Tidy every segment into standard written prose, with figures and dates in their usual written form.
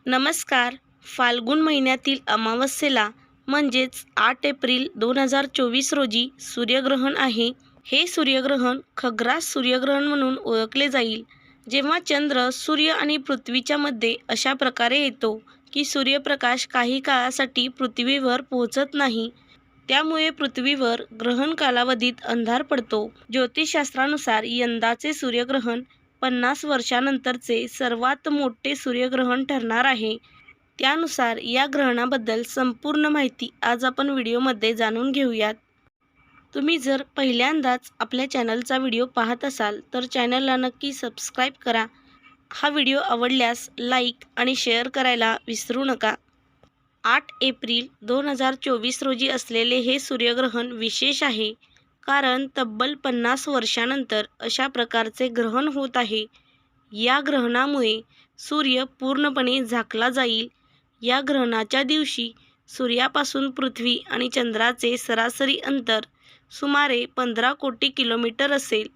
नमस्कार. फाल्गुन महिन्यातील अमावस्येला म्हणजेच 8 एप्रिल 2024 रोजी सूर्यग्रहण आहे. हे सूर्यग्रहण खग्रास सूर्यग्रहण म्हणून ओळखले जाईल. जेव्हा चंद्र, सूर्य आणि पृथ्वीच्या मध्ये अशा प्रकारे येतो की सूर्यप्रकाश काही काळासाठी पृथ्वीवर पोहोचत नाही. त्यामुळे पृथ्वीवर ग्रहण कालावधीत अंधार पडतो. ज्योतिषशास्त्रानुसार यंदाचे सूर्यग्रहण 50 वर्षांनंतरचे सर्वात मोठे सूर्यग्रहण ठरणार आहे. त्यानुसार या ग्रहणाबद्दल संपूर्ण माहिती आज आपण व्हिडिओमध्ये जाणून घेऊयात. तुम्ही जर पहिल्यांदाच आपल्या चॅनलचा व्हिडिओ पाहत असाल तर चॅनलला नक्की सबस्क्राईब करा. हा व्हिडिओ आवडल्यास लाईक आणि शेअर करायला विसरू नका. 8 एप्रिल 2024 रोजी असलेले हे सूर्यग्रहण विशेष आहे, कारण तब्बल 50 वर्षांनंतर अशा प्रकारचे ग्रहण होत आहे. या ग्रहणामुळे सूर्य पूर्णपणे झाकला जाईल. या ग्रहणाच्या दिवशी सूर्यापासून पृथ्वी आणि चंद्राचे सरासरी अंतर सुमारे 15 कोटी किलोमीटर असेल.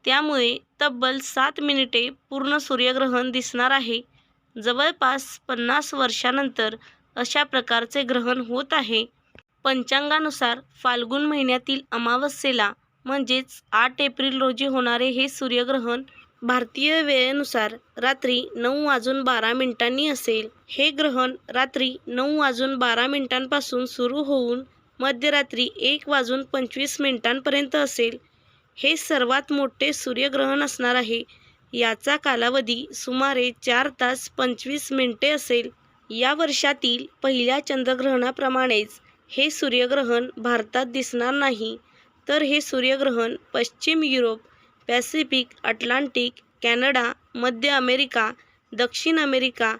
त्यामुळे तब्बल 7 मिनिटे पूर्ण सूर्यग्रहण दिसणार आहे. जवळपास 50 वर्षांनंतर अशा प्रकारचे ग्रहण होत आहे. पंचांगानुसार फाल्गुन महिन्यातील अमावस्येला म्हणजेच 8 एप्रिल रोजी होणारे हे सूर्यग्रहण भारतीय वेळेनुसार रात्री 9:12 असेल. हे ग्रहण रात्री 9:12 सुरू होऊन मध्यरात्री 1:25 असेल. हे सर्वात मोठे सूर्यग्रहण असणार आहे. याचा कालावधी सुमारे 4 तास 25 मिनिटे असेल. या वर्षातील पहिल्या चंद्रग्रहणाप्रमाणेच हे सूर्यग्रहण भारतात दिसणार नाही, तर हे सूर्यग्रहण पश्चिम युरोप, पॅसिफिक, अटलांटिक, कॅनडा, मध्य अमेरिका, दक्षिण अमेरिका,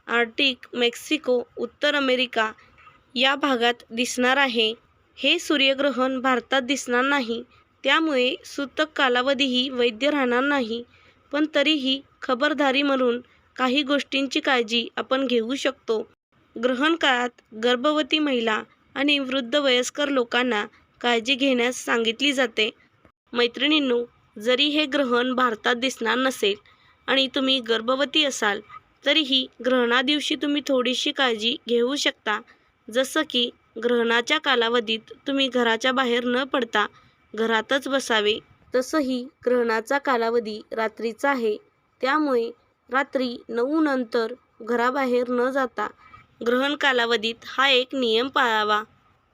आर्क्टिक, मेक्सिको, उत्तर अमेरिका या भागात दिसणार आहे. हे सूर्यग्रहण भारतात दिसणार नाही, त्यामुळे सूतक कालावधीही वैध राहणार नाही. पण तरीही खबरदारी म्हणून काही गोष्टींची काळजी आपण घेऊ शकतो. ग्रहण काळात गर्भवती महिला आणि वृद्ध वयस्कर लोकांना काळजी घेण्यास सांगितली जाते. मैत्रिणींनो, जरी हे ग्रहण भारतात दिसणार नसेल आणि तुम्ही गर्भवती असाल, तरीही ग्रहणादिवशी तुम्ही थोडीशी काळजी घेऊ शकता. जसं की ग्रहणाच्या कालावधीत तुम्ही घराच्या बाहेर न पडता घरातच बसावे. तसंही ग्रहणाचा कालावधी रात्रीचा आहे, त्यामुळे रात्री 9 नंतर घराबाहेर न जाता ग्रहण कालावधीत हा एक नियम पाळावा.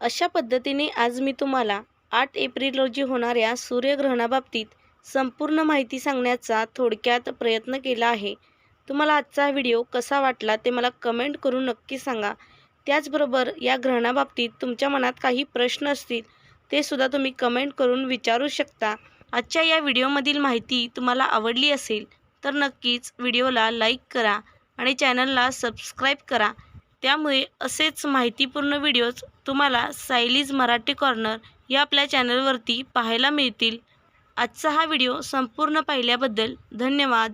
अशा पद्धतीने आज मी तुम्हाला 8 एप्रिल रोजी होणाऱ्या सूर्यग्रहणाबाबतीत संपूर्ण माहिती सांगण्याचा थोडक्यात प्रयत्न केला आहे. तुम्हाला आजचा व्हिडिओ कसा वाटला ते मला कमेंट करून नक्की सांगा. त्याचबरोबर या ग्रहणाबाबतीत तुमच्या मनात काही प्रश्न असतील ते सुद्धा तुम्ही कमेंट करून विचारू शकता. आजच्या या व्हिडिओमधील माहिती तुम्हाला आवडली असेल तर नक्कीच व्हिडिओला लाईक करा आणि चॅनलला सबस्क्राईब करा. त्यामुळे असेच माहितीपूर्ण व्हिडिओज तुम्हाला सायलीज मराठी कॉर्नर या आपल्या चॅनलवरती पाहायला मिळतील. आजचा हा व्हिडिओ संपूर्ण पाहिल्याबद्दल धन्यवाद.